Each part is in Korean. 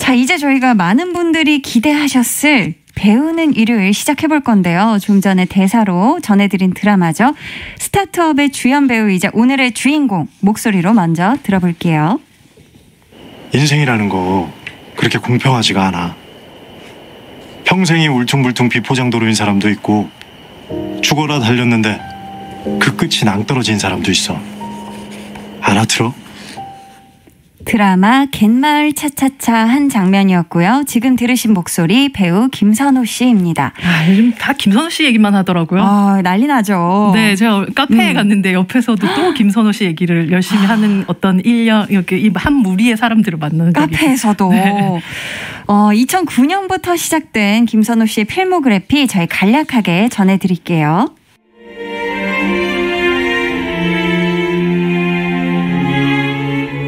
자, 이제 저희가 많은 분들이 기대하셨을 배우는 일요일 시작해볼 건데요. 좀 전에 대사로 전해드린 드라마죠. 스타트업의 주연 배우이자 오늘의 주인공 목소리로 먼저 들어볼게요. 인생이라는 거 그렇게 공평하지가 않아. 평생이 울퉁불퉁 비포장도로인 사람도 있고 죽어라 달렸는데 그 끝이 낭떠러진 사람도 있어. 알아들어? 드라마 갯마을 차차차 한 장면이었고요. 지금 들으신 목소리 배우 김선호 씨입니다. 아, 요즘 다 김선호 씨 얘기만 하더라고요. 아, 난리 나죠. 네, 제가 카페에 갔는데 옆에서도 또 김선호 씨 얘기를 열심히 하는 어떤 이렇게 한 무리의 사람들을 만나는 카페에서도. 네. 2009년부터 시작된 김선호 씨의 필모그래피 저희 간략하게 전해드릴게요.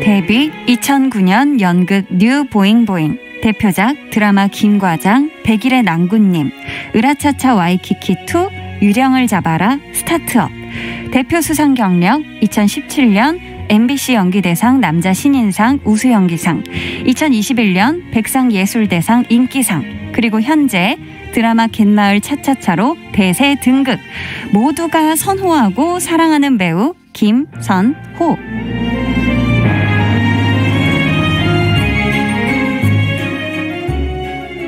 데뷔 2009년 연극 뉴 보잉보잉, 대표작 드라마 김과장, 백일의 낭군님, 으라차차 와이키키2, 유령을 잡아라, 스타트업. 대표 수상 경력 2017년 MBC 연기대상 남자 신인상 우수연기상, 2021년 백상예술대상 인기상, 그리고 현재 드라마 갯마을 차차차로 대세 등극. 모두가 선호하고 사랑하는 배우 김선호.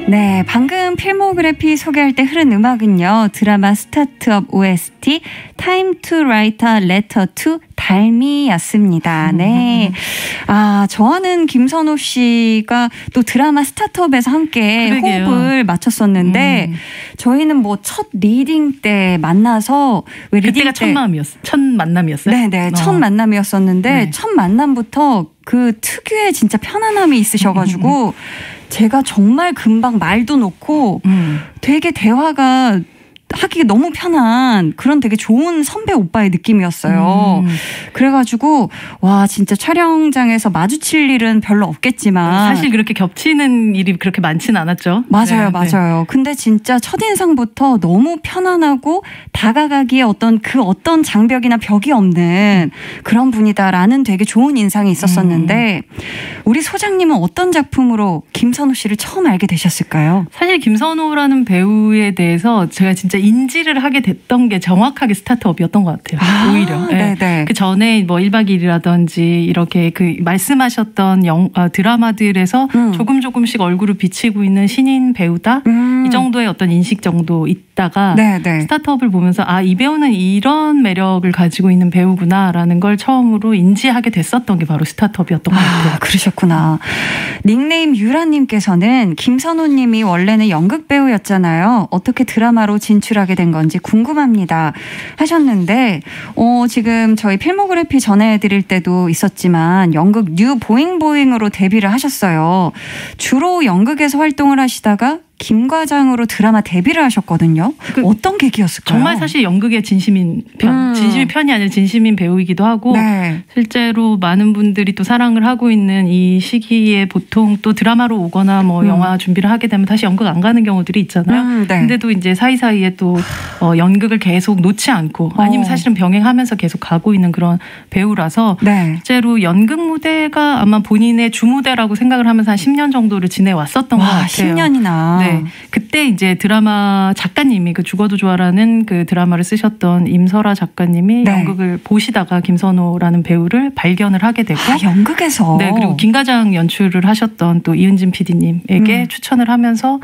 네, 방금 필모그래피 소개할 때 흐른 음악은요. 드라마 스타트업 OST Time to Write a Letter to 달미였습니다. 네. 아, 저와는 김선호 씨가 또 드라마 스타트업에서 함께 그러게요. 호흡을 맞췄었는데 저희는 뭐 첫 리딩 때 만나서 그때가 첫 만남이었어요? 네네. 첫 만남이었었는데 네. 첫 만남부터 그 특유의 진짜 편안함이 있으셔가지고 제가 정말 금방 말도 놓고 되게 대화가 하기가 너무 편한 그런 되게 좋은 선배 오빠의 느낌이었어요. 그래가지고 와, 진짜 촬영장에서 마주칠 일은 별로 없겠지만 사실 그렇게 겹치는 일이 그렇게 많지는 않았죠. 맞아요. 네, 맞아요. 네. 근데 진짜 첫인상부터 너무 편안하고 다가가기에 어떤 장벽이나 벽이 없는 그런 분이다라는 되게 좋은 인상이 있었었는데 우리 소장님은 어떤 작품으로 김선호 씨를 처음 알게 되셨을까요? 사실 김선호라는 배우에 대해서 제가 진짜 인지를 하게 됐던 게 정확하게 스타트업이었던 것 같아요. 오히려. 네. 네네. 그 전에 뭐 1박 2일이라든지 이렇게 그 말씀하셨던 드라마들에서 조금씩 얼굴을 비치고 있는 신인 배우다. 이 정도의 어떤 인식 정도 있다가 네네. 스타트업을 보면서 아, 이 배우는 이런 매력을 가지고 있는 배우구나라는 걸 처음으로 인지하게 됐었던 게 바로 스타트업이었던 것 같아요. 그러셨구나. 닉네임 유라님께서는 김선호님이 원래는 연극 배우였잖아요. 어떻게 드라마로 진출하게 된 건지 궁금합니다 하셨는데 지금 저희 필모그래피 전해드릴 때도 있었지만 연극 뉴 보잉보잉으로 데뷔를 하셨어요. 주로 연극에서 활동을 하시다가 김과장으로 드라마 데뷔를 하셨거든요. 어떤 계기였을까요? 정말 사실 연극의 진심인 편이 아니라 진심인 배우이기도 하고 네. 실제로 많은 분들이 또 사랑을 하고 있는 이 시기에 보통 또 드라마로 오거나 뭐 영화 준비를 하게 되면 다시 연극 안 가는 경우들이 있잖아요. 네. 근데도 이제 사이사이에 또 연극을 계속 놓지 않고 아니면 사실은 병행하면서 계속 가고 있는 그런 배우라서 네. 실제로 연극 무대가 아마 본인의 주무대라고 생각을 하면서 한 10년 정도를 지내왔었던 것 같아요. 10년이나. 네. 그때 이제 드라마 작가님이 그 죽어도 좋아라는 그 드라마를 쓰셨던 임설아 작가님이 네. 연극을 보시다가 김선호라는 배우를 발견을 하게 되고 연극에서. 네, 그리고 김과장 연출을 하셨던 또 이은진 PD님에게 추천을 하면서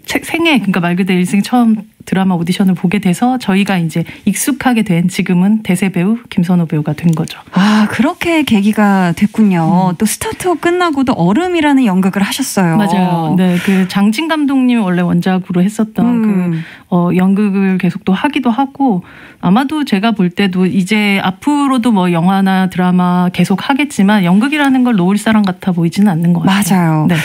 생애, 그러니까 말 그대로 일생 처음 드라마 오디션을 보게 돼서 저희가 이제 익숙하게 된 지금은 대세 배우 김선호 배우가 된 거죠. 아, 그렇게 계기가 됐군요. 또 스타트업 끝나고도 얼음이라는 연극을 하셨어요. 맞아요. 네, 그 장진 감독님 원래 원작으로 했었던 그 연극을 계속 또 하기도 하고 아마도 제가 볼 때도 이제 앞으로도 뭐 영화나 드라마 계속 하겠지만 연극이라는 걸 놓을 사람 같아 보이지는 않는 것 같아요. 맞아요. 네.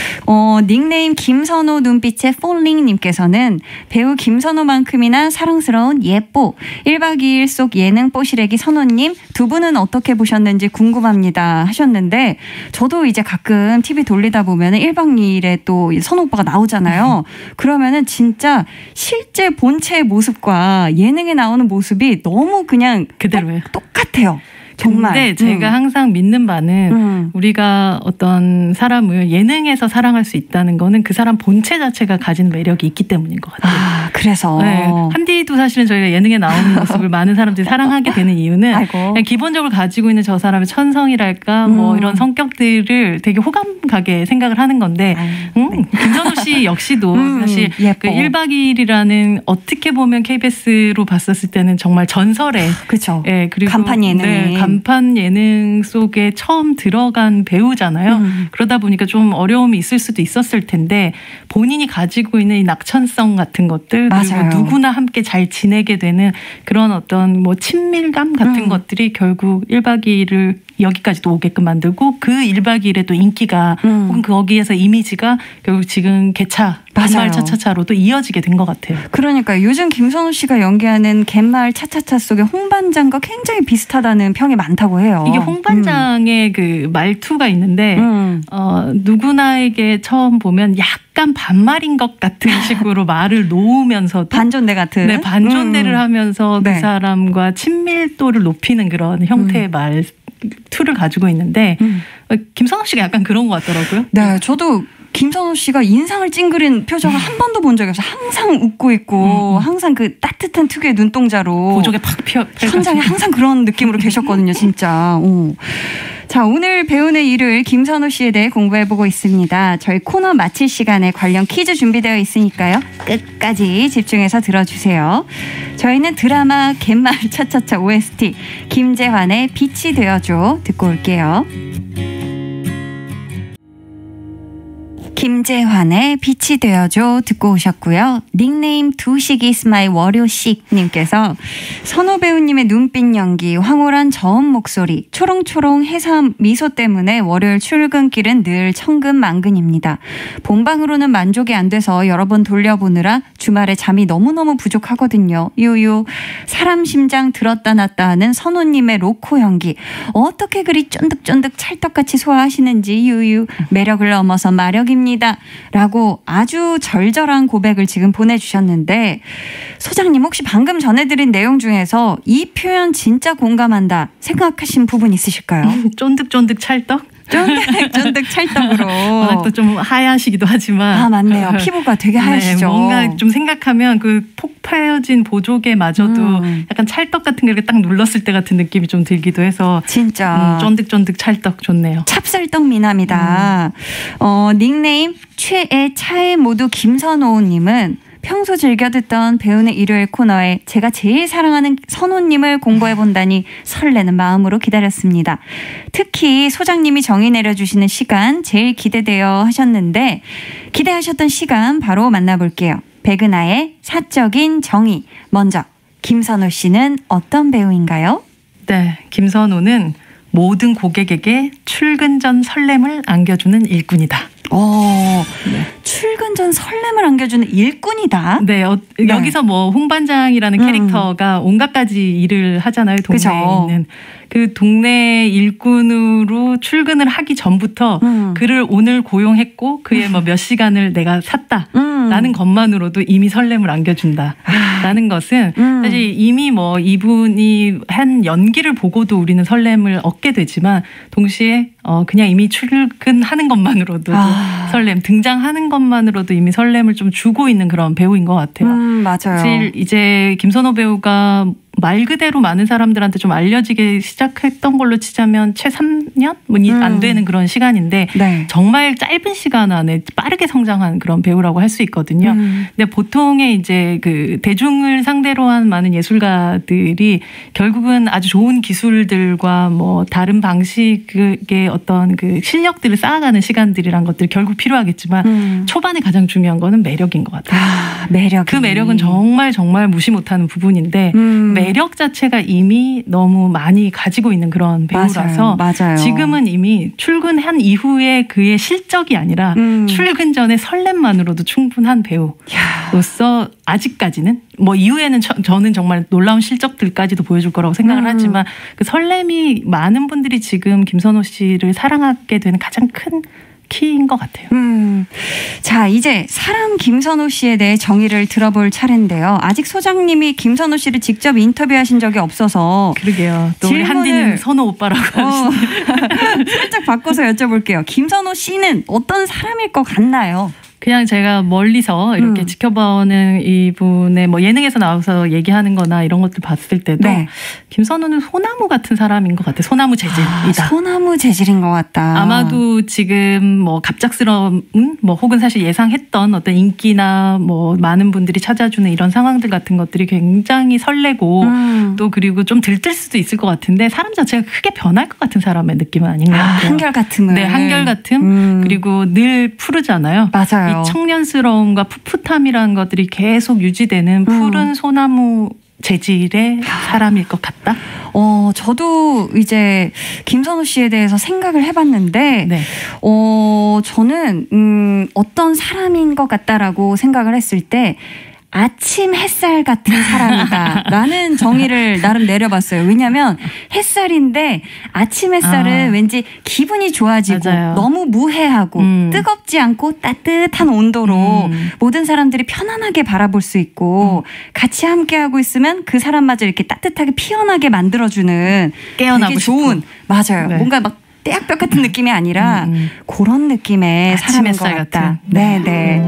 닉네임 김선호 눈빛의 폴링님께서는 배우 김선호만큼이나 사랑스러운 예뽀 1박 2일 속 예능 뽀시래기 선호님 두 분은 어떻게 보셨는지 궁금합니다 하셨는데 저도 이제 가끔 TV 돌리다 보면 1박 2일에 또 선호 오빠가 나오잖아요. 그러면은 진짜 실제 본체의 모습과 예능에 나오는 모습이 너무 그냥 그대로예요. 똑같아요. 정말. 근데 제가 항상 믿는 바는 우리가 어떤 사람을 예능에서 사랑할 수 있다는 거는 그 사람 본체 자체가 가진 매력이 있기 때문인 것 같아요. 아, 그래서. 네, 한디도 사실은 저희가 예능에 나오는 모습을 많은 사람들이 사랑하게 되는 이유는 그냥 기본적으로 가지고 있는 저 사람의 천성이랄까 뭐 이런 성격들을 되게 호감 가게 생각을 하는 건데 김선호 씨 역시도 사실 그 1박 2일이라는 어떻게 보면 KBS로 봤었을 때는 정말 전설의 그렇죠. 예, 그리고 간판 예능. 네, 간판 예능 속에 처음 들어간 배우잖아요. 그러다 보니까 좀 어려움이 있을 수도 있었을 텐데 본인이 가지고 있는 이 낙천성 같은 것들 맞아요. 그리고 누구나 함께 잘 지내게 되는 그런 어떤 뭐 친밀감 같은 것들이 결국 1박 2일을 여기까지도 오게끔 만들고 그 1박 2일의 또 인기가 혹은 거기에서 이미지가 결국 지금 개차 갯마을 차차차로도 이어지게 된 것 같아요. 그러니까 요즘 김선호 씨가 연기하는 갯마을 차차차 속의 홍반장과 굉장히 비슷하다는 평이 많다고 해요. 이게 홍반장의 그 말투가 있는데 누구나에게 처음 보면 약간 반말인 것 같은 식으로 말을 놓으면서도 반존대 같은 네, 반존대를 하면서 그 네. 사람과 친밀도를 높이는 그런 형태의 말 툴을 가지고 있는데 김선호 씨가 약간 그런 것 같더라고요. 네, 저도 김선호 씨가 인상을 찡그린 표정을 한 번도 본 적이 없어요. 항상 웃고 있고 항상 그 따뜻한 특유의 눈동자로 보조개 팍 펴. 현장에 항상 그런 느낌으로 계셨거든요. 진짜. 오. 자, 오늘 배우는 일요일 김선호 씨에 대해 공부해보고 있습니다. 저희 코너 마칠 시간에 관련 퀴즈 준비되어 있으니까요. 끝까지 집중해서 들어주세요. 저희는 드라마 갯마을 차차차 OST 김재환의 빛이 되어줘 듣고 올게요. 김재환의 빛이 되어줘 듣고 오셨고요. 닉네임 두식이 스마일 월요식님께서 선호 배우님의 눈빛 연기, 황홀한 저음 목소리, 초롱초롱 해삼 미소 때문에 월요일 출근길은 늘 천근만근입니다. 본방으로는 만족이 안 돼서 여러 번 돌려보느라 주말에 잠이 너무너무 부족하거든요. 유유 사람 심장 들었다 놨다 하는 선호님의 로코 연기 어떻게 그리 쫀득쫀득 찰떡같이 소화하시는지 유유 매력을 넘어서 마력입니다. 라고 아주 절절한 고백을 지금 보내주셨는데 소장님 혹시 방금 전해드린 내용 중에서 이 표현 진짜 공감한다 생각하신 부분 있으실까요? 쫀득쫀득 찰떡? 쫀득 찰떡으로. 워낙 또 좀 하얗시기도 하지만. 아, 맞네요. 피부가 되게 하얗시죠. 네, 뭔가 좀 생각하면 그 폭 파여진 보조개마저도 약간 찰떡 같은 거 이렇게 딱 눌렀을 때 같은 느낌이 좀 들기도 해서. 진짜. 쫀득쫀득 찰떡 좋네요. 찹쌀떡 미남이다. 닉네임 최애 차애 모두 김선호님은 평소 즐겨 듣던 배우는 일요일 코너에 제가 제일 사랑하는 선호님을 공부해본다니 설레는 마음으로 기다렸습니다. 특히 소장님이 정의 내려주시는 시간 제일 기대돼요 하셨는데 기대하셨던 시간 바로 만나볼게요. 백은하의 사적인 정의. 먼저 김선호 씨는 어떤 배우인가요? 네, 김선호는 모든 고객에게 출근 전 설렘을 안겨주는 일꾼이다. 네. 출근 전 설렘을 안겨주는 일꾼이다. 네, 여기서 뭐 홍반장이라는 캐릭터가 온갖 가지 일을 하잖아요. 동네에 그쵸. 있는. 그 동네 일꾼으로 출근을 하기 전부터 그를 오늘 고용했고 그의 뭐 몇 시간을 내가 샀다라는 것만으로도 이미 설렘을 안겨준다라는 것은 사실 이미 뭐 이분이 한 연기를 보고도 우리는 설렘을 얻게 되지만 동시에 그냥 이미 출근하는 것만으로도 설렘, 등장하는 것만으로도 이미 설렘을 좀 주고 있는 그런 배우인 것 같아요. 맞아요. 사실 이제 김선호 배우가 말 그대로 많은 사람들한테 좀 알려지기 시작했던 걸로 치자면 채 3년? 안 되는 그런 시간인데 네. 정말 짧은 시간 안에 빠르게 성장한 그런 배우라고 할 수 있거든요. 근데 보통의 이제 그 대중을 상대로 한 많은 예술가들이 결국은 아주 좋은 기술들과 뭐 다른 방식의 어떤 그 실력들을 쌓아가는 시간들이란 것들이 결국 필요하겠지만 초반에 가장 중요한 거는 매력인 것 같아요. 매력. 그 매력은 정말 무시 못하는 부분인데 매력 자체가 이미 너무 많이 가지고 있는 그런 배우라서 맞아요. 지금은 이미 출근한 이후에 그의 실적이 아니라 출근 전에 설렘만으로도 충분한 배우로서 아직까지는 뭐 이후에는 저는 정말 놀라운 실적들까지도 보여줄 거라고 생각을 하지만 그 설렘이 많은 분들이 지금 김선호 씨를 사랑하게 되는 가장 큰 키인 것 같아요. 자, 이제 사람 김선호 씨에 대해 정의를 들어볼 차례인데요. 아직 소장님이 김선호 씨를 직접 인터뷰하신 적이 없어서 그러게요. 또 우리 한디는 선호 오빠라고 살짝 바꿔서 여쭤볼게요. 김선호 씨는 어떤 사람일 것 같나요? 그냥 제가 멀리서 이렇게 지켜보는 이분의 뭐 예능에서 나와서 얘기하는 거나 이런 것들 봤을 때도 네. 김선호는 소나무 같은 사람인 것 같아요. 소나무 재질이다. 소나무 재질인 것 같다. 아마도 지금 뭐 갑작스러운 뭐 혹은 사실 예상했던 어떤 인기나 뭐 많은 분들이 찾아주는 이런 상황들 같은 것들이 굉장히 설레고 또 그리고 좀 들뜰 수도 있을 것 같은데 사람 자체가 크게 변할 것 같은 사람의 느낌은 아닌 것 같아요. 한결같음을. 네, 한결같음. 그리고 늘 푸르잖아요. 맞아요. 이 청년스러움과 풋풋함이라는 것들이 계속 유지되는 푸른 소나무 재질의 사람일 것 같다? 저도 이제 김선호 씨에 대해서 생각을 해봤는데, 네. 저는, 어떤 사람인 것 같다라고 생각을 했을 때, 아침 햇살 같은 사람이다 라는 정의를 나름 내려봤어요. 왜냐하면 햇살인데 아침 햇살은 왠지 기분이 좋아지고 맞아요. 너무 무해하고 뜨겁지 않고 따뜻한 온도로 모든 사람들이 편안하게 바라볼 수 있고 같이 함께하고 있으면 그 사람마저 이렇게 따뜻하게 피어나게 만들어주는 깨어나고 되게 좋은 맞아요. 네. 뭔가 막 떼약볕 같은 느낌이 아니라 그런 느낌의 사람인 것 같다. 네네.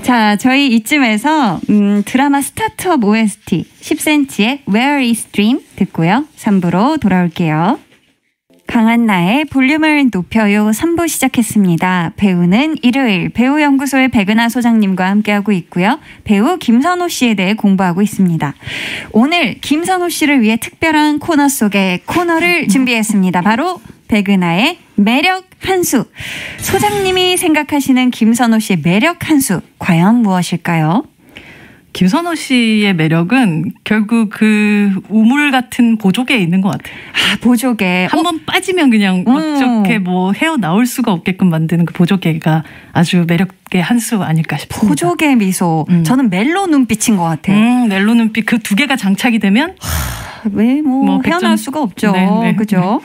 자, 저희 이쯤에서 드라마 스타트업 OST 10cm의 Where is Dream 듣고요. 3부로 돌아올게요. 강한나의 볼륨을 높여요 3부 시작했습니다. 배우는 일요일 배우연구소의 백은하 소장님과 함께하고 있고요. 배우 김선호 씨에 대해 공부하고 있습니다. 오늘 김선호 씨를 위해 특별한 코너 속의 코너를 준비했습니다. 바로 백은하의 매력 한수. 소장님이 생각하시는 김선호 씨의 매력 한수 과연 무엇일까요? 김선호 씨의 매력은 결국 그 우물 같은 보조개에 있는 것 같아요. 보조개. 한번 빠지면 그냥 어떻게 뭐 헤어 나올 수가 없게끔 만드는 그 보조개가 아주 매력의 한 수 아닐까 싶습니다. 보조개 미소. 저는 멜로 눈빛인 것 같아요. 멜로 눈빛 그 두 개가 장착이 되면 왜 뭐 헤어날 수가 없죠. 네네. 그죠?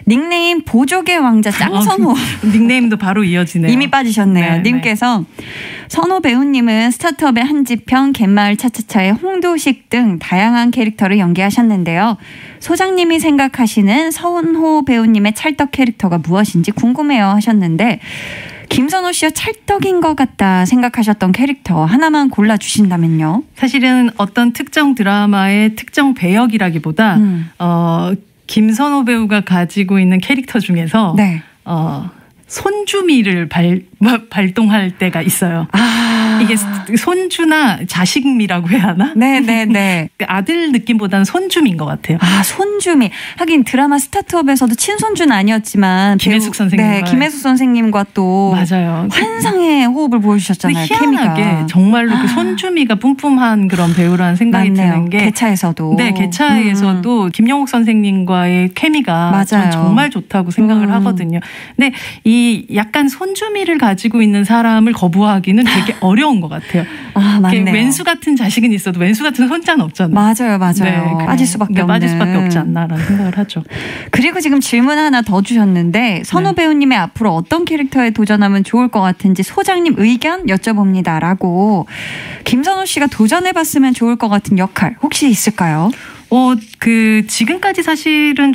닉네임 보조개 왕자 짱선호. 닉네임도 바로 이어지네요. 이미 빠지셨네요. 네, 님께서 선호 배우님은 스타트업의 한지평, 갯마을 차차차의 홍도식 등 다양한 캐릭터를 연기하셨는데요. 소장님이 생각하시는 선호 배우님의 찰떡 캐릭터가 무엇인지 궁금해요 하셨는데 김선호 씨가 찰떡인 것 같다 생각하셨던 캐릭터 하나만 골라주신다면요? 사실은 어떤 특정 드라마의 특정 배역이라기보다 김선호 배우가 가지고 있는 캐릭터 중에서 네. 손주미를 발동할 때가 있어요. 이게 손주나 자식미라고 해야 하나? 네네네. 아들 느낌보다는 손주미인 것 같아요. 손주미. 하긴 드라마 스타트업에서도 친손주는 아니었지만 김혜숙 선생님과 네, 김혜숙 선생님과 또 맞아요. 환상의 호흡을 보여주셨잖아요. 희한하게 케미가. 정말로 그 손주미가 뿜뿜한 그런 배우라는 생각이 맞네요. 드는 게 개차에서도. 네, 개차에서도 김영옥 선생님과의 케미가 전 정말 좋다고 생각을 하거든요. 근데 이 약간 손주미를 가지고 있는 사람을 거부하기는 되게 어려운 것 같아요. 맞네요. 왼수 같은 자식은 있어도 왼수 같은 손자는 없잖아요. 맞아요. 네, 빠질 수밖에 없지 않나라는 생각을 하죠. 그리고 지금 질문 하나 더 주셨는데 선호 배우님의 앞으로 어떤 캐릭터에 도전하면 좋을 것 같은지 소장님 의견 여쭤봅니다. 라고 김선호 씨가 도전해봤으면 좋을 것 같은 역할 혹시 있을까요? 지금까지 사실은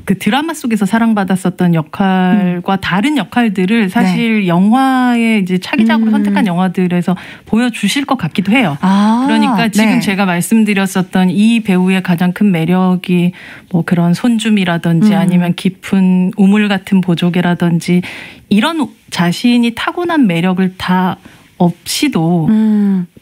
그 드라마 속에서 사랑받았었던 역할과 다른 역할들을 사실 네. 영화에 이제 차기작으로 선택한 영화들에서 보여주실 것 같기도 해요. 그러니까 지금 네. 제가 말씀드렸었던 이 배우의 가장 큰 매력이 뭐 그런 손줌이라든지 아니면 깊은 우물 같은 보조개라든지 이런 자신이 타고난 매력을 다 없이도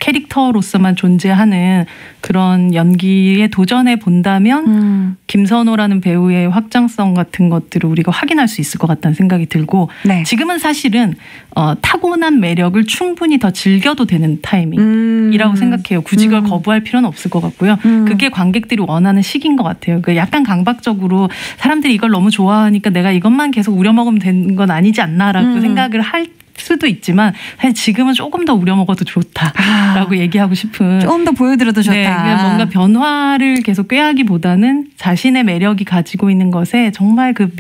캐릭터로서만 존재하는 그런 연기에 도전해 본다면 김선호라는 배우의 확장성 같은 것들을 우리가 확인할 수 있을 것 같다는 생각이 들고 네. 지금은 사실은 타고난 매력을 충분히 더 즐겨도 되는 타이밍이라고 생각해요. 굳이 그걸 거부할 필요는 없을 것 같고요. 그게 관객들이 원하는 시기인 것 같아요. 약간 강박적으로 사람들이 이걸 너무 좋아하니까 내가 이것만 계속 우려먹으면 되는 건 아니지 않나라고 생각을 할 수도 있지만 사실 지금은 조금 더 우려먹어도 좋다라고 얘기하고 싶은 좀 더 보여드려도 좋다. 네, 뭔가 변화를 계속 꾀하기보다는 자신의 매력이 가지고 있는 것에 정말 그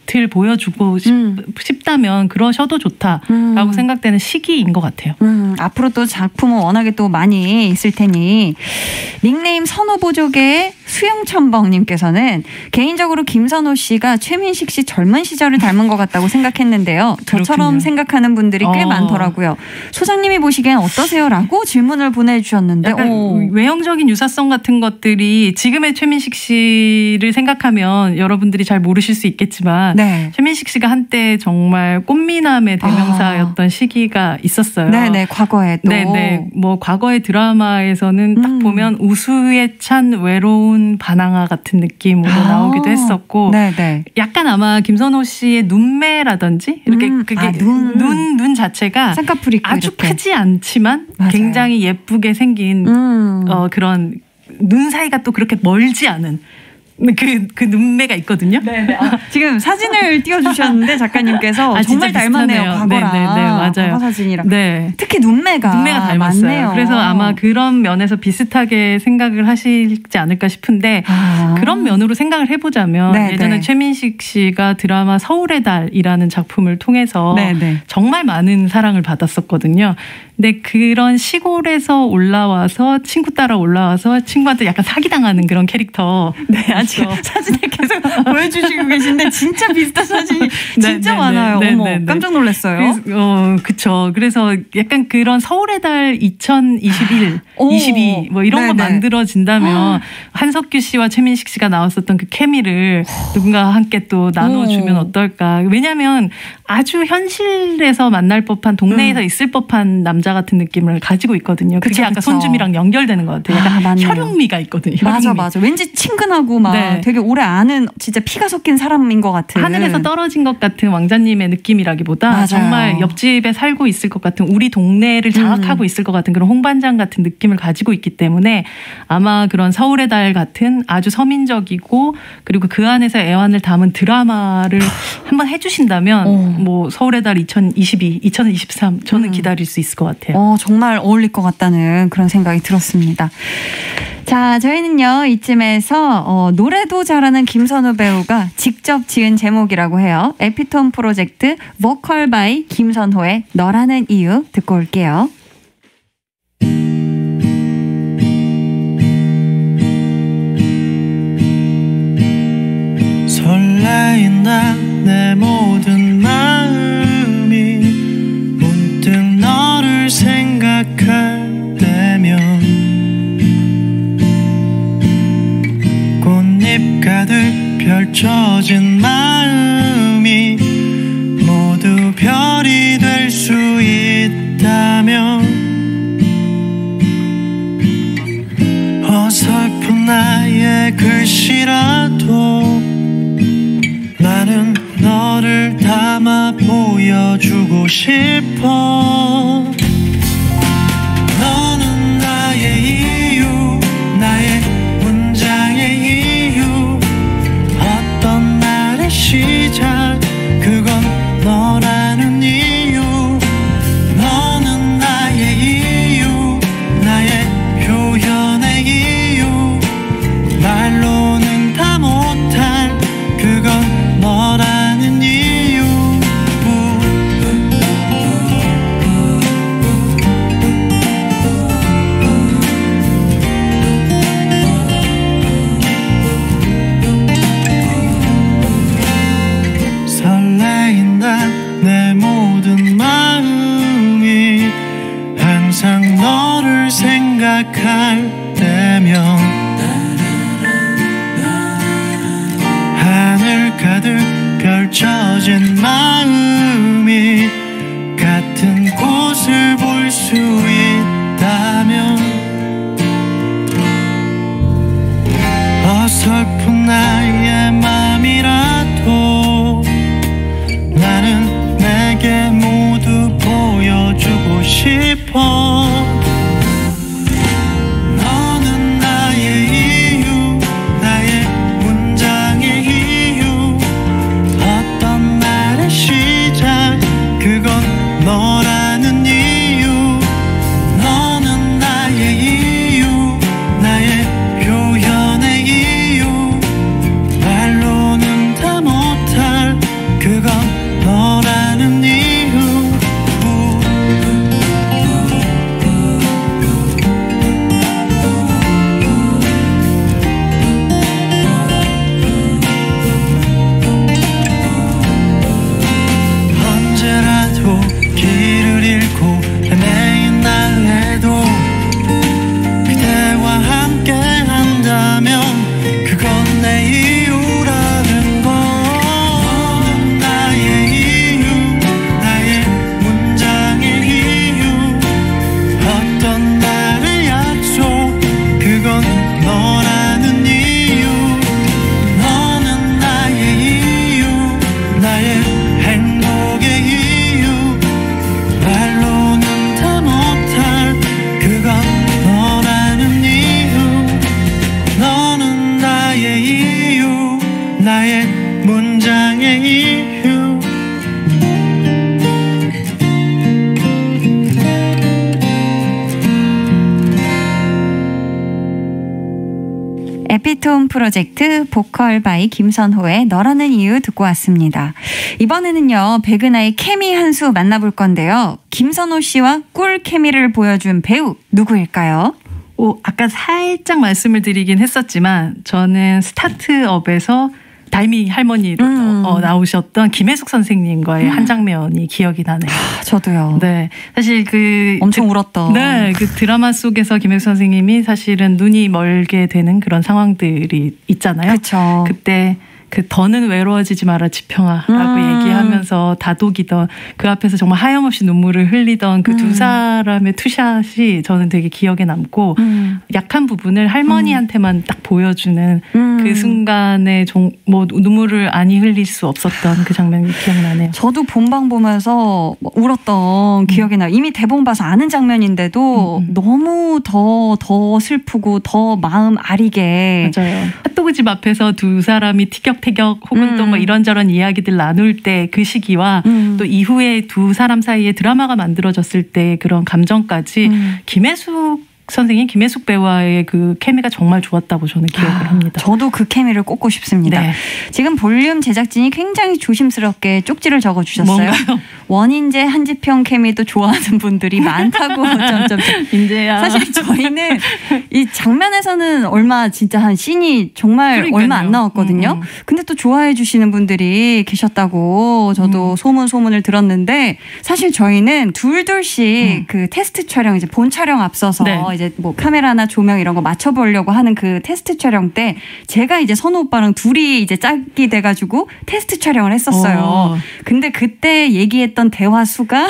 겉을 보여주고 싶다면 그러셔도 좋다라고 생각되는 시기인 것 같아요. 앞으로 또 작품은 워낙에 또 많이 있을 테니 닉네임 선호보조개의 수영천벙님께서는 개인적으로 김선호 씨가 최민식 씨 젊은 시절을 닮은 것 같다고 생각했는데요. 저처럼 그렇군요. 생각하는 분들이 꽤 많더라고요. 소장님이 보시기엔 어떠세요? 라고 질문을 보내주셨는데 약간 외형적인 유사성 같은 것들이 지금의 최민식 씨를 생각하면 여러분들이 잘 모르실 수 있겠지만 네. 최민식 씨가 한때 정말 꽃미남의 대명사였던 시기가 있었어요. 네네, 과거에 또. 네네. 뭐 과거의 드라마에서는 딱 보면 우수에 찬 외로운 바나나 같은 느낌으로 나오기도 했었고, 네네. 약간 아마 김선호 씨의 눈매라든지 이렇게 그게 눈 자체가 쌍꺼풀이 아주 이렇게. 크지 않지만 맞아요. 굉장히 예쁘게 생긴 그런 눈 사이가 또 그렇게 멀지 않은. 그 눈매가 있거든요. 네네. 지금 사진을 띄워주셨는데 작가님께서 정말 닮았네요. 과거랑. 네네, 맞아요. 과거 사진이랑. 네. 특히 눈매가 닮았어요. 맞네요. 그래서 아마 그런 면에서 비슷하게 생각을 하시지 않을까 싶은데 그런 면으로 생각을 해보자면 네네. 예전에 최민식 씨가 드라마 서울의 달이라는 작품을 통해서 네네. 정말 많은 사랑을 받았었거든요. 근데 그런 시골에서 올라와서 친구 따라 올라와서 친구한테 약간 사기당하는 그런 캐릭터. 네, 아직 사진을 계속 보여주시고 계신데 진짜 비슷한 사진이 진짜 많아요. 어머, 깜짝 놀랐어요. 그쵸. 그래서 약간 그런 서울의 달 2021, 22 뭐 이런 거 만들어진다면 한석규 씨와 최민식 씨가 나왔었던 그 케미를 누군가 함께 또 나눠주면 어떨까. 왜냐하면 아주 현실에서 만날 법한 동네에서 있을 법한 남자 같은 느낌을 가지고 있거든요. 그게 아까 손주미랑 연결되는 것 같아요. 약간 혈육미가 있거든요. 혈육미. 맞아. 왠지 친근하고 막 되게 오래 아는 진짜 피가 섞인 사람인 것 같은. 하늘에서 떨어진 것 같은 왕자님의 느낌이라기보다 맞아요. 정말 옆집에 살고 있을 것 같은 우리 동네를 장악하고 있을 것 같은 그런 홍반장 같은 느낌을 가지고 있기 때문에 아마 그런 서울의 달 같은 아주 서민적이고 그리고 그 안에서 애환을 담은 드라마를 한번 해주신다면 뭐 서울의 달 2022, 2023 저는 기다릴 수 있을 것 같아요. 정말 어울릴 것 같다는 그런 생각이 들었습니다. 자, 저희는요 이쯤에서 노래도 잘하는 김선호 배우가 직접 지은 제목이라고 해요. 에피톤 프로젝트 보컬 바이 김선호의 너라는 이유 듣고 올게요. 설레인다 내 모든 마음이 문득 너를 생각할 때면 꽃잎 가득 펼쳐진 마음이 모두 별이 될 수 있다면 어설픈 나의 글씨라도 나는 너를 담아 보여주고 싶어. 너는 나의 이유, 나의 문장의 이유, 어떤 말의 시작, 그건 너라는 이유. 너는 나의 이유, 나의 표현의 이유, 말로는 다 못할 그건 너라는 이유. 설레인다 내 모든 마음이 항상 너를 생각할 때면 하늘 가득 펼쳐진 마음이 같은 곳을 볼 수 있다면 어설픈 나의 맘이라도 나는 내게 모두 보여주고 싶어. 너는 나의 이유, 나의 문장의 이유, 어떤 말의 시작, 그건 너라는 이유. 너는 나의 이유, 나의 표현의 이유, 말로는 다 못할 스위트홈 프로젝트 보컬 바이 김선호의 너라는 이유 듣고 왔습니다. 이번에는요, 백은하의 케미 한 수 만나볼 건데요. 김선호 씨와 꿀 케미를 보여준 배우 누구일까요? 아까 살짝 말씀을 드리긴 했었지만 저는 스타트업에서 달미 할머니로 나오셨던 김혜숙 선생님과의 한 장면이 기억이 나네요. 저도요. 네, 사실 엄청 울었던. 네, 그 드라마 속에서 김혜숙 선생님이 사실은 눈이 멀게 되는 그런 상황들이 있잖아요. 그렇죠. 그때 더는 외로워지지 마라 지평아라고 얘기하면서 다독이던 그 앞에서 정말 하염없이 눈물을 흘리던 그 두 사람의 투샷이 저는 되게 기억에 남고 약한 부분을 할머니한테만 딱 보여주는 그 순간에 뭐 눈물을 아니 흘릴 수 없었던 그 장면이 기억나네요. 저도 본방 보면서 울었던 기억이 나요. 이미 대본 봐서 아는 장면인데도 너무 더 슬프고 더 마음 아리게. 맞아요. 핫도그집 앞에서 두 사람이 티격태격 혹은 또 뭐 이런저런 이야기들 나눌 때 그 시기와 또 이후에 두 사람 사이에 드라마가 만들어졌을 때 그런 감정까지 김혜숙 선생님, 김혜숙 배우와의 그 케미가 정말 좋았다고 저는 기억을 합니다. 저도 그 케미를 꼽고 싶습니다. 네. 지금 볼륨 제작진이 굉장히 조심스럽게 쪽지를 적어주셨어요. 뭔가요? 원인재 한지평 케미도 좋아하는 분들이 많다고. 인재야. 사실 저희는 이 장면에서는 얼마 진짜 한 씬이 정말 그러니까요. 얼마 안 나왔거든요. 근데 또 좋아해 주시는 분들이 계셨다고 저도 소문을 들었는데 사실 저희는 둘씩 그 테스트 촬영 이제 본 촬영 앞서서 네. 이제 뭐 카메라나 조명 이런 거 맞춰보려고 하는 그 테스트 촬영 때 제가 이제 선우 오빠랑 둘이 이제 짝이 돼가지고 테스트 촬영을 했었어요. 근데 그때 얘기했던 대화 수가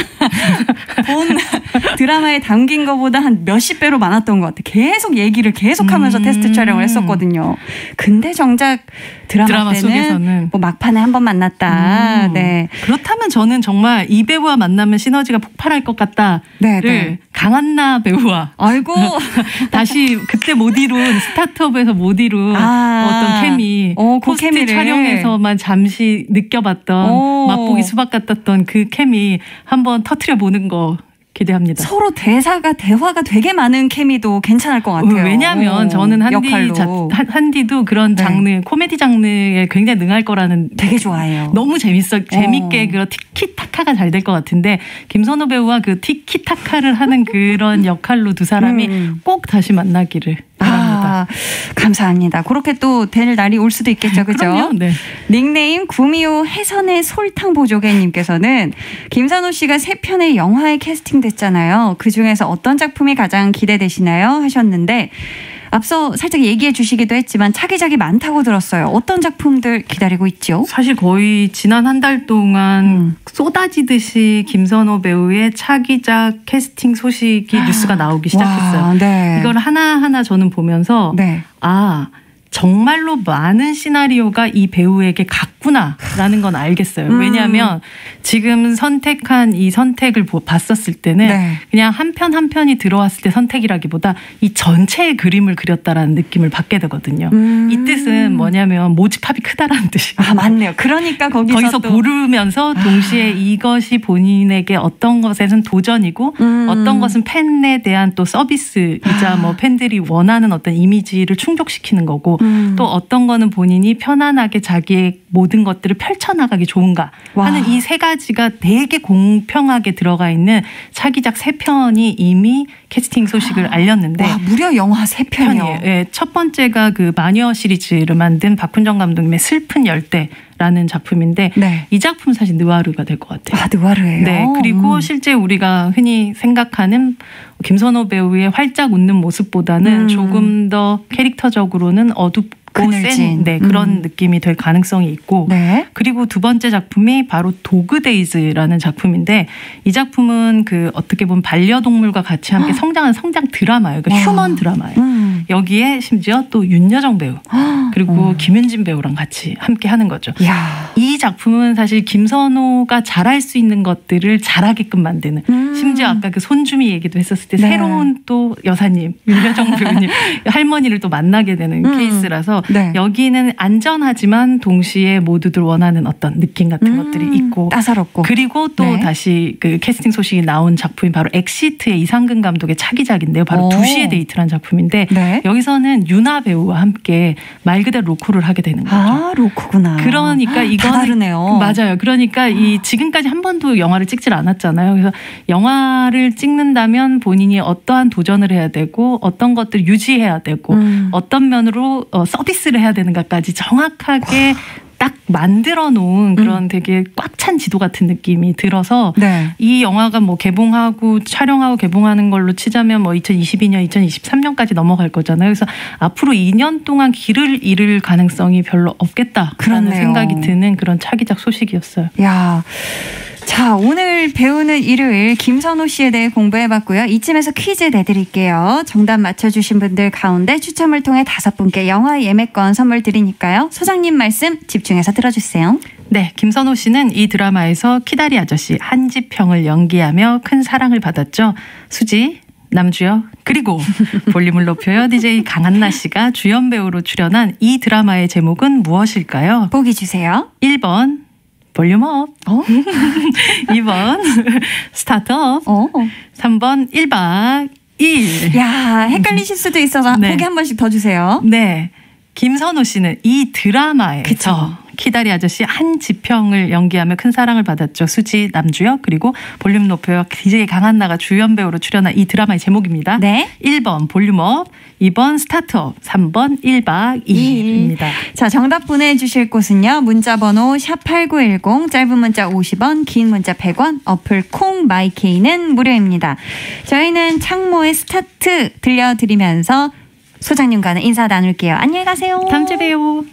본 드라마에 담긴 것보다 한 몇십 배로 많았던 것 같아요. 계속 얘기를 계속하면서 테스트 촬영을 했었거든요. 근데 정작 드라마 때는 속에서는 뭐 막판에 한 번 만났다. 네. 그렇다면 저는 정말 이 배우와 만나면 시너지가 폭발할 것 같다를 네. 강한나 배우와 아이고 다시 그때 못 이룬 스타트업에서 못 이룬 어떤 케미 그 포스트 케미를. 촬영에서만 잠시 느껴봤던 맛보기 수박 같았던 그 케미 한번 터트려 보는 거 기대합니다. 서로 대화가 되게 많은 케미도 괜찮을 것 같아요. 왜냐하면 저는 역할로. 한디도 그런 장르, 코미디 장르에 굉장히 능할 거라는 되게 좋아해요. 너무 재밌게 그런 티키타카가 잘 될 것 같은데 김선호 배우와 그 티키타카를 하는 그런 역할로 두 사람이 꼭 다시 만나기를 바랍니다. 감사합니다. 그렇게 또 될 날이 올 수도 있겠죠. 그죠? 그럼요. 네. 닉네임 구미호 해선의 솔탕 보조개님께서는 김선호 씨가 3편의 영화에 캐스팅됐잖아요. 그중에서 어떤 작품이 가장 기대되시나요? 하셨는데 앞서 살짝 얘기해 주시기도 했지만 차기작이 많다고 들었어요. 어떤 작품들 기다리고 있죠? 사실 거의 지난 한 달 동안 쏟아지듯이 김선호 배우의 차기작 캐스팅 소식이 뉴스가 나오기 시작했어요. 네. 이걸 하나하나 저는 보면서 정말로 많은 시나리오가 이 배우에게 갔구나라는 건 알겠어요. 왜냐하면 지금 선택한 이 선택을 봤었을 때는 그냥 한 편 한 편이 들어왔을 때 선택이라기보다 이 전체의 그림을 그렸다라는 느낌을 받게 되거든요. 이 뜻은 뭐냐면 모집합이 크다라는 뜻이에요. 맞네요. 그러니까 거기서 고르면서 동시에 이것이 본인에게 어떤 것에는 도전이고 어떤 것은 팬에 대한 또 서비스이자 뭐 팬들이 원하는 어떤 이미지를 충족시키는 거고 또 어떤 거는 본인이 편안하게 자기의 모든 것들을 펼쳐나가기 좋은가 하는 이 세 가지가 되게 공평하게 들어가 있는 차기작 3편이 이미 캐스팅 소식을 알렸는데 무려 영화 3편이요. 네, 첫 번째가 그 마녀 시리즈를 만든 박훈정 감독님의 슬픈 열대라는 작품인데 이 작품은 사실 느와르가 될 것 같아요. 느와르예요? 네. 그리고 실제 우리가 흔히 생각하는 김선호 배우의 활짝 웃는 모습보다는 조금 더 캐릭터적으로는 어둡고 센 그런 느낌이 될 가능성이 있고 그리고 두 번째 작품이 바로 도그데이즈라는 작품인데 이 작품은 그 어떻게 보면 반려동물과 같이 함께 성장하는 성장 드라마예요. 그러니까 휴먼 드라마예요. 여기에 심지어 또 윤여정 배우 그리고 김윤진 배우랑 같이 함께 하는 거죠. 이 작품은 사실 김선호가 잘할 수 있는 것들을 잘하게끔 만드는 심지어 아까 그 손주미 얘기도 했었을 때 새로운 또 여사님 윤여정 배우님 할머니를 또 만나게 되는 케이스라서 여기는 안전하지만 동시에 모두들 원하는 어떤 느낌 같은 것들이 있고 따사롭고 그리고 또 다시 그 캐스팅 소식이 나온 작품이 바로 엑시트의 이상근 감독의 차기작인데요. 바로 2시의 데이트라는 작품인데 네. 여기서는 유나 배우와 함께 말 그대로 로코를 하게 되는 거죠. 아, 로코구나. 그러니까 이거는 다르네요. 맞아요. 그러니까 이 지금까지 한 번도 영화를 찍질 않았잖아요. 그래서 영화를 찍는다면 본인이 어떠한 도전을 해야 되고 어떤 것들을 유지해야 되고 어떤 면으로 서비스를 해야 되는가까지 정확하게 딱 만들어 놓은 그런 되게 꽉 찬 지도 같은 느낌이 들어서 네. 이 영화가 뭐 개봉하고 촬영하고 개봉하는 걸로 치자면 뭐 2022년, 2023년까지 넘어갈 거잖아요. 그래서 앞으로 2년 동안 길을 잃을 가능성이 별로 없겠다라는 그렇네요. 생각이 드는 그런 차기작 소식이었어요. 야. 자, 오늘 배우는 일요일 김선호 씨에 대해 공부해봤고요. 이쯤에서 퀴즈 내드릴게요. 정답 맞춰주신 분들 가운데 추첨을 통해 5분께 영화 예매권 선물 드리니까요. 소장님 말씀 집중해서 들어주세요. 네, 김선호 씨는 이 드라마에서 키다리 아저씨 한지평을 연기하며 큰 사랑을 받았죠. 수지, 남주혁, 그리고 볼륨을 높여요 DJ 강한나 씨가 주연 배우로 출연한 이 드라마의 제목은 무엇일까요? 보기 주세요. 1번 볼륨업, 2번 스타트업, 3번 1박 2일. 야, 헷갈리실 수도 있어서 네. 보기 한 번씩 더 주세요. 네, 김선호 씨는 이 드라마에서 그쵸. 키다리 아저씨 한지평을 연기하며 큰 사랑을 받았죠. 수지, 남주혁, 그리고 볼륨 높여요 DJ 강한나가 주연 배우로 출연한 이 드라마의 제목입니다. 네. 1번 볼륨업, 2번 스타트업, 3번 1박 2일입니다. 자, 정답 보내주실 곳은요. 문자번호 샵8910, 짧은 문자 50원, 긴 문자 100원, 어플 콩 마이케이는 무료입니다. 저희는 창모의 스타트 들려드리면서 소장님과는 인사 나눌게요. 안녕히 가세요. 다음 주에 봬요.